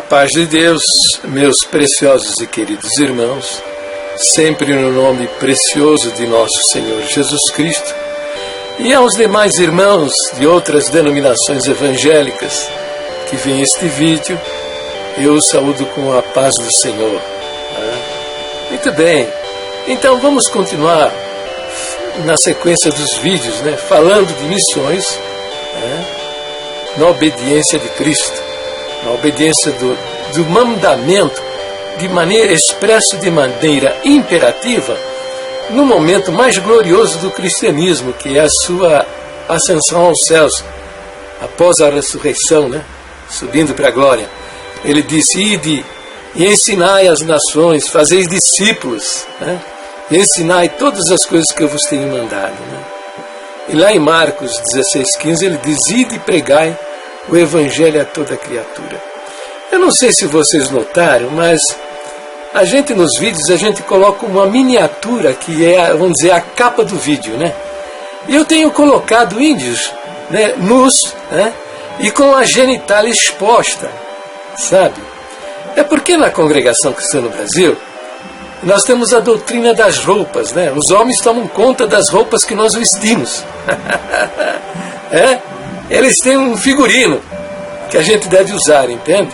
paz de Deus, meus preciosos e queridos irmãos, sempre no nome precioso de nosso Senhor Jesus Cristo, e aos demais irmãos de outras denominações evangélicas que veem este vídeo, eu os saúdo com a paz do Senhor. Muito bem, então vamos continuar na sequência dos vídeos, falando de missões, na obediência de Cristo, na obediência do mandamento, de maneira expressa, de maneira imperativa, no momento mais glorioso do cristianismo, que é a sua ascensão aos céus, após a ressurreição, subindo para a glória. Ele disse: ide e ensinai as nações, fazeis discípulos, e ensinai todas as coisas que eu vos tenho mandado. E lá em Marcos 16,15 ele diz: ide e pregai o Evangelho a toda criatura. Eu não sei se vocês notaram, mas a gente nos vídeos, a gente coloca uma miniatura que é, vamos dizer, a capa do vídeo, E eu tenho colocado índios, nus, e com a genitália exposta, sabe? É porque na congregação cristã no Brasil, nós temos a doutrina das roupas, Os homens tomam conta das roupas que nós vestimos. Eles têm um figurino que a gente deve usar, entende?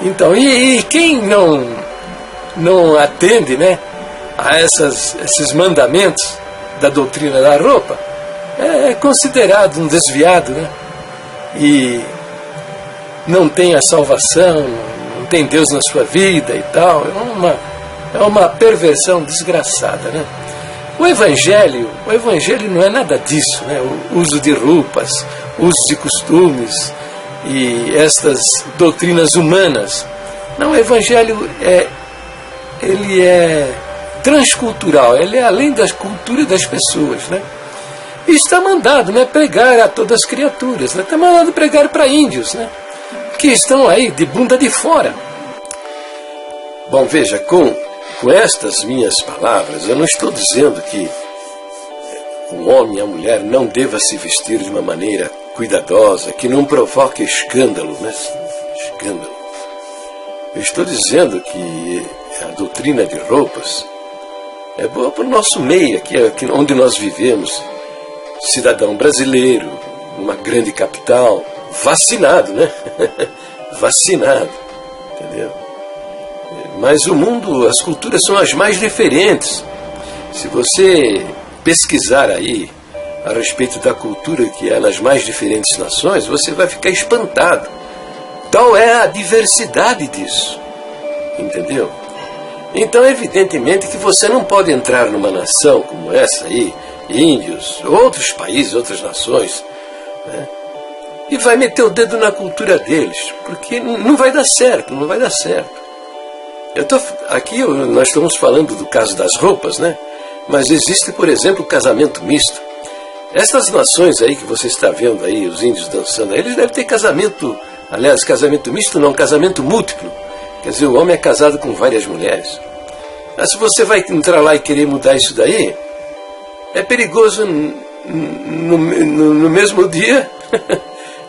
Então, e quem não atende, a esses mandamentos da doutrina da roupa, é considerado um desviado, E não tem a salvação, não tem Deus na sua vida e tal. É uma perversão desgraçada, O Evangelho não é nada disso, O uso de roupas, uso de costumes e estas doutrinas humanas. Não, o Evangelho ele é transcultural, ele é além da cultura das pessoas, E está mandado, pregar a todas as criaturas, Está mandado pregar para índios, que estão aí de bunda de fora. Bom, veja, com estas minhas palavras, eu não estou dizendo que o homem e a mulher não deva se vestir de uma maneira cuidadosa, que não provoque escândalo, Escândalo. Eu estou dizendo que a doutrina de roupas é boa para o nosso meio, aqui onde nós vivemos. Cidadão brasileiro, numa grande capital, vacinado, Vacinado, entendeu? Mas o mundo, as culturas são as mais diferentes. Se você pesquisar aí a respeito da cultura que há nas mais diferentes nações, você vai ficar espantado. Tal é a diversidade disso, entendeu? Então, evidentemente que você não pode entrar numa nação como essa aí, índios, outros países, outras nações, e vai meter o dedo na cultura deles, porque não vai dar certo, não vai dar certo. Aqui nós estamos falando do caso das roupas, Mas existe, por exemplo, o casamento misto. Estas nações aí que você está vendo aí, os índios dançando, eles devem ter casamento, aliás, casamento misto não, casamento múltiplo. Quer dizer, o homem é casado com várias mulheres. Mas se você vai entrar lá e querer mudar isso daí, é perigoso no mesmo dia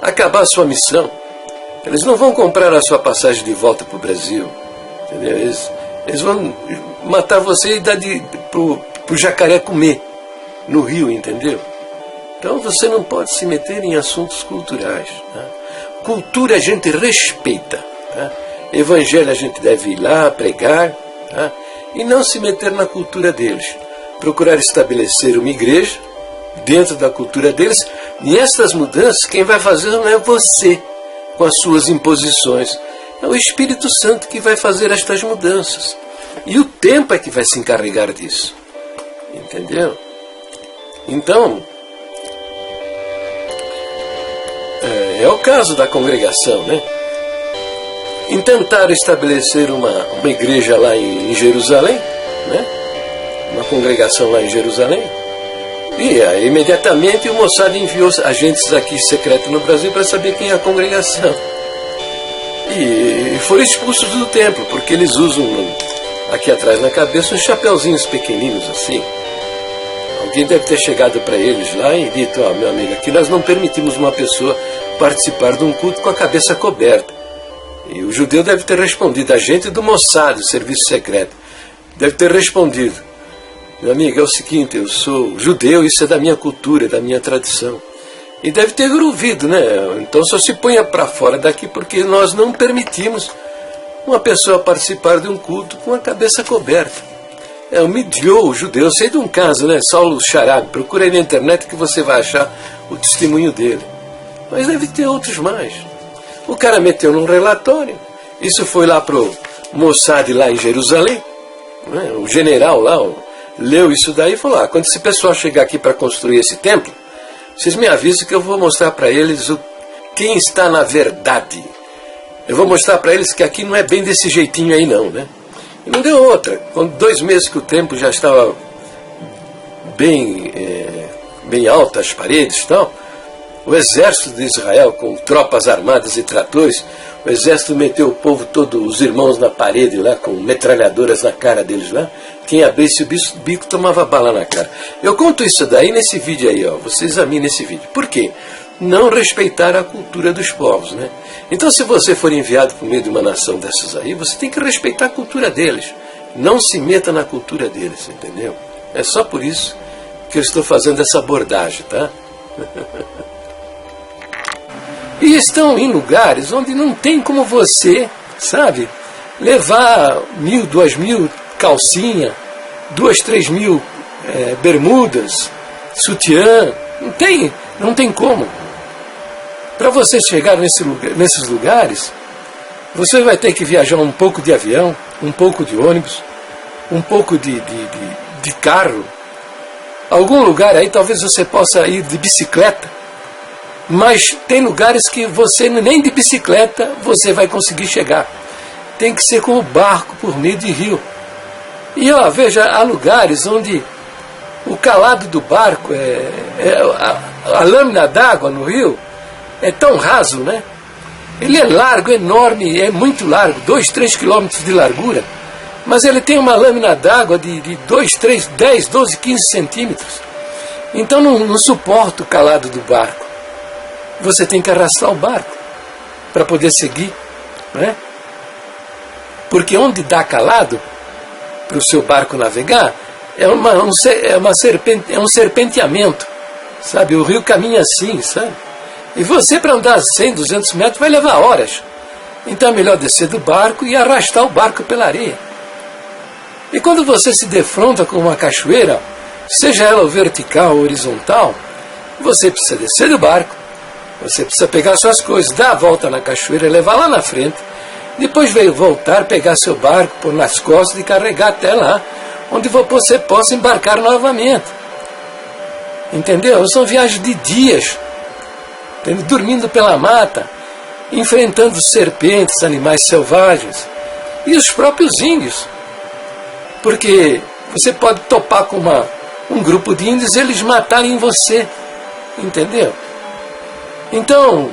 acabar a sua missão. Eles não vão comprar a sua passagem de volta para o Brasil. Entendeu? Eles vão matar você e dar pro jacaré comer no rio, entendeu? Então você não pode se meter em assuntos culturais. Cultura a gente respeita. Evangelho a gente deve ir lá pregar, e não se meter na cultura deles. Procurar estabelecer uma igreja dentro da cultura deles. E estas mudanças, quem vai fazer não é você, com as suas imposições. É o Espírito Santo que vai fazer estas mudanças. E o tempo é que vai se encarregar disso. Entendeu? Então, é o caso da congregação, Tentaram estabelecer uma igreja lá em Jerusalém, Uma congregação lá em Jerusalém. E imediatamente o Mossad enviou agentes aqui secretos no Brasil para saber quem é a congregação. E foram expulsos do templo, porque eles usam aqui atrás na cabeça uns chapeuzinhos pequeninos assim. Alguém deve ter chegado para eles lá e dito: meu amigo, aqui nós não permitimos uma pessoa participar de um culto com a cabeça coberta. E o judeu deve ter respondido, a gente do Mossad, o serviço secreto, deve ter respondido: meu amigo, é o seguinte, eu sou judeu, isso é da minha cultura, da minha tradição. E deve ter ouvido, né? Então só se ponha para fora daqui, porque nós não permitimos uma pessoa participar de um culto com a cabeça coberta. É o Midiou, o judeu. Eu sei de um caso, né? Saulo Charab. Procura aí na internet que você vai achar o testemunho dele. Mas deve ter outros mais. O cara meteu num relatório. Isso foi lá pro Mossad lá em Jerusalém. Né? O general lá leu isso daí e falou: quando esse pessoal chegar aqui para construir esse templo, vocês me avisam que eu vou mostrar para eles quem está na verdade. Eu vou mostrar para eles que aqui não é bem desse jeitinho aí não, né? E não deu outra. Quando 2 meses que o templo já estava bem alto, as paredes e tal, o exército de Israel, com tropas armadas e tratores, o exército meteu o povo todo, os irmãos na parede lá, com metralhadoras na cara deles lá. Quem abrisse o bico tomava bala na cara. Eu conto isso daí nesse vídeo aí, ó. Você examina esse vídeo. Por quê? Não respeitar a cultura dos povos, né? Então, se você for enviado por meio de uma nação dessas aí, você tem que respeitar a cultura deles. Não se meta na cultura deles, entendeu? É só por isso que eu estou fazendo essa abordagem, tá? E estão em lugares onde não tem como você, sabe, levar 1.000, 2.000 calcinha, 2.000, 3.000 bermudas, sutiã. Não tem como. Para você chegar nesses lugares, você vai ter que viajar um pouco de avião, um pouco de ônibus, um pouco de carro. Algum lugar aí talvez você possa ir de bicicleta, mas tem lugares que você nem de bicicleta você vai conseguir chegar. Tem que ser com o barco por meio de rio. E veja, há lugares onde o calado do barco, a lâmina d'água no rio, é tão raso, né? Ele é largo, enorme, é muito largo, 2, 3 quilômetros de largura, mas ele tem uma lâmina d'água de 2, 3, 10, 12, 15 centímetros. Então não suporta o calado do barco. Você tem que arrastar o barco para poder seguir, né? Porque onde dá calado para o seu barco navegar é um serpenteamento, sabe? O rio caminha assim, sabe? E você, para andar 100, 200 metros, vai levar horas. Então é melhor descer do barco e arrastar o barco pela areia. E quando você se defronta com uma cachoeira, seja ela vertical ou horizontal, você precisa descer do barco, você precisa pegar suas coisas, dar a volta na cachoeira, levar lá na frente, depois veio voltar, pegar seu barco, pôr nas costas e carregar até lá, onde você possa embarcar novamente. Entendeu? São viagens de dias, entendeu? Dormindo pela mata, enfrentando serpentes, animais selvagens, e os próprios índios. Porque você pode topar com um grupo de índios e eles matarem você, entendeu? Então,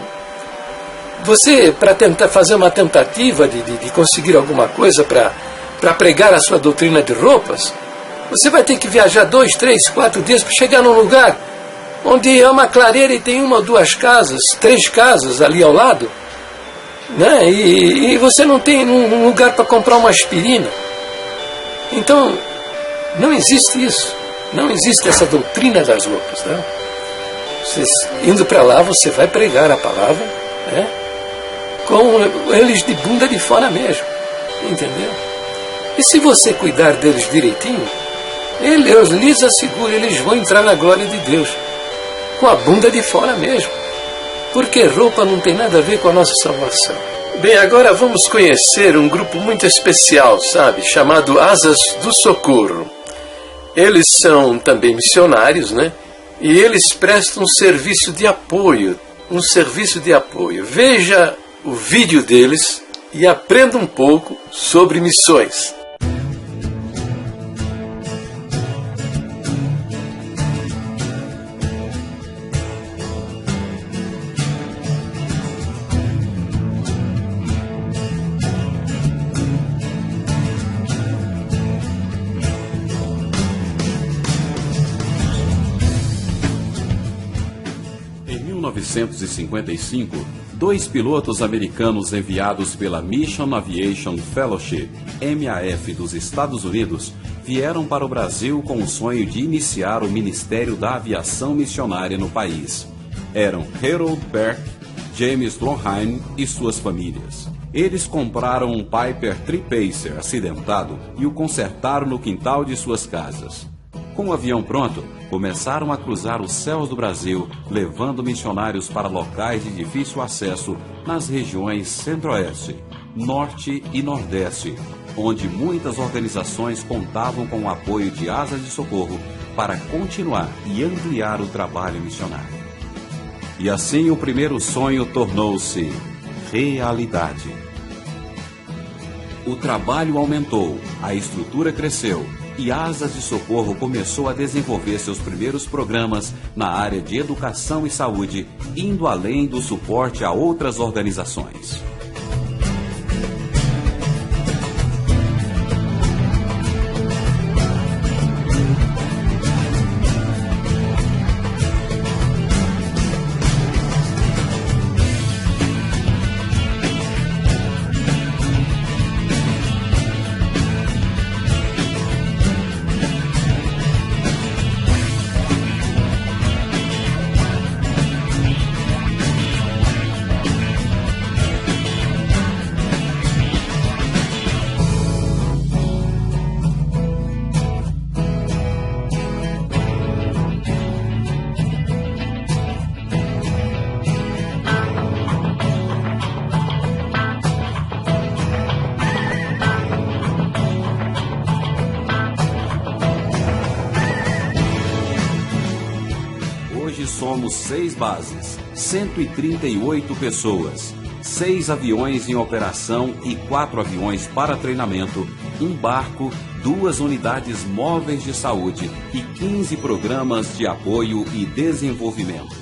você, para tentar fazer uma tentativa de conseguir alguma coisa para pregar a sua doutrina de roupas, você vai ter que viajar 2, 3, 4 dias para chegar num lugar onde é uma clareira e tem 1 ou 2 casas, 3 casas ali ao lado, né? E você não tem um lugar para comprar uma aspirina. Então, não existe isso. Não existe essa doutrina das roupas. Tá? Indo para lá, você vai pregar a palavra, né? Com eles de bunda de fora mesmo. Entendeu? E se você cuidar deles direitinho, eu lhes asseguro, eles vão entrar na glória de Deus. Com a bunda de fora mesmo. Porque roupa não tem nada a ver com a nossa salvação. Bem, agora vamos conhecer um grupo muito especial, sabe? Chamado Asas do Socorro. Eles são também missionários, né? E eles prestam um serviço de apoio. Veja o vídeo deles e aprenda um pouco sobre missões. Em 1955, 2 pilotos americanos enviados pela Mission Aviation Fellowship, MAF, dos Estados Unidos, vieram para o Brasil com o sonho de iniciar o Ministério da Aviação Missionária no país. Eram Harold Berg, James Lonheim e suas famílias. Eles compraram um Piper Tripacer acidentado e o consertaram no quintal de suas casas. Com o avião pronto, começaram a cruzar os céus do Brasil, levando missionários para locais de difícil acesso nas regiões Centro-Oeste, Norte e Nordeste, onde muitas organizações contavam com o apoio de Asas de Socorro para continuar e ampliar o trabalho missionário. E assim o primeiro sonho tornou-se realidade. O trabalho aumentou, a estrutura cresceu e Asas de Socorro começou a desenvolver seus primeiros programas na área de educação e saúde, indo além do suporte a outras organizações. Somos 6 bases, 138 pessoas, 6 aviões em operação e 4 aviões para treinamento, um barco, 2 unidades móveis de saúde e 15 programas de apoio e desenvolvimento.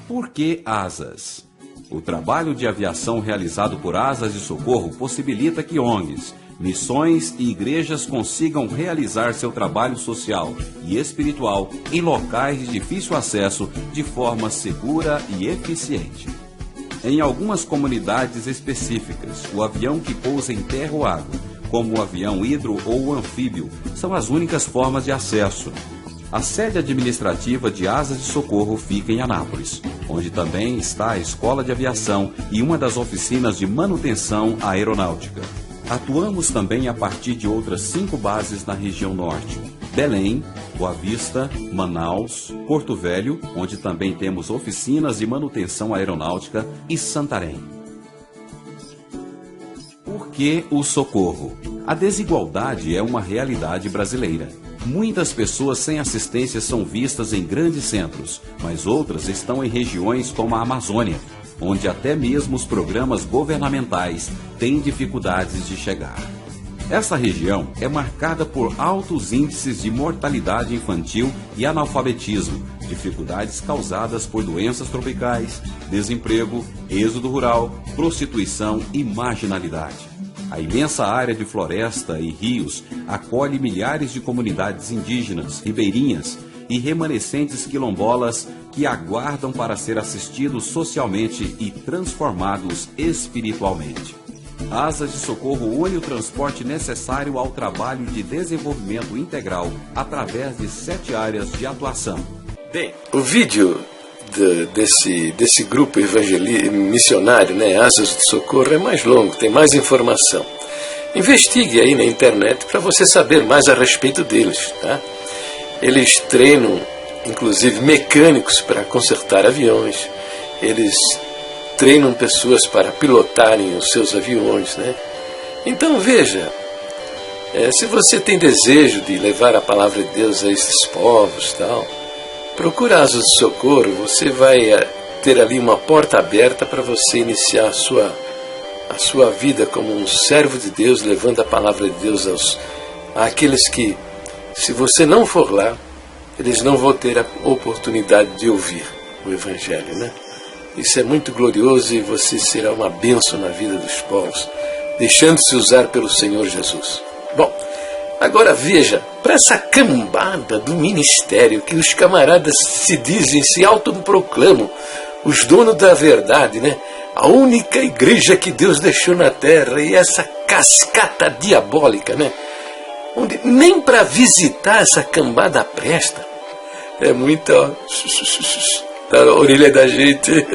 Por que Asas? O trabalho de aviação realizado por Asas de Socorro possibilita que ONGs, missões e igrejas consigam realizar seu trabalho social e espiritual em locais de difícil acesso de forma segura e eficiente. Em algumas comunidades específicas, o avião que pousa em terra ou água, como o avião hidro ou o anfíbio, são as únicas formas de acesso. A sede administrativa de Asas de Socorro fica em Anápolis, onde também está a Escola de Aviação e uma das oficinas de manutenção aeronáutica. Atuamos também a partir de outras 5 bases na região norte: Belém, Boa Vista, Manaus, Porto Velho, onde também temos oficinas de manutenção aeronáutica, e Santarém. Por que o socorro? A desigualdade é uma realidade brasileira. Muitas pessoas sem assistência são vistas em grandes centros, mas outras estão em regiões como a Amazônia, onde até mesmo os programas governamentais têm dificuldades de chegar. Essa região é marcada por altos índices de mortalidade infantil e analfabetismo, dificuldades causadas por doenças tropicais, desemprego, êxodo rural, prostituição e marginalidade. A imensa área de floresta e rios acolhe milhares de comunidades indígenas, ribeirinhas e remanescentes quilombolas que aguardam para ser assistidos socialmente e transformados espiritualmente. Asas de Socorro une o transporte necessário ao trabalho de desenvolvimento integral através de 7 áreas de atuação. Bem, o vídeo desse grupo missionário, né, Asas de Socorro, é mais longo, tem mais informação. Investigue aí na internet para você saber mais a respeito deles, tá? Eles treinam, inclusive, mecânicos para consertar aviões. Eles treinam pessoas para pilotarem os seus aviões, né? Então veja, se você tem desejo de levar a palavra de Deus a esses povos, tal, procura Asas de Socorro. Você vai ter ali uma porta aberta para você iniciar a sua vida como um servo de Deus, levando a palavra de Deus àqueles que, se você não for lá, eles não vão ter a oportunidade de ouvir o Evangelho, né? Isso é muito glorioso e você será uma bênção na vida dos povos, deixando-se usar pelo Senhor Jesus. Bom, Agora veja, para essa cambada do ministério que os camaradas se dizem, se autoproclamam os donos da verdade, né? A única igreja que Deus deixou na terra, e essa cascata diabólica, né? Onde nem para visitar essa cambada presta. É muita... da orelha da gente.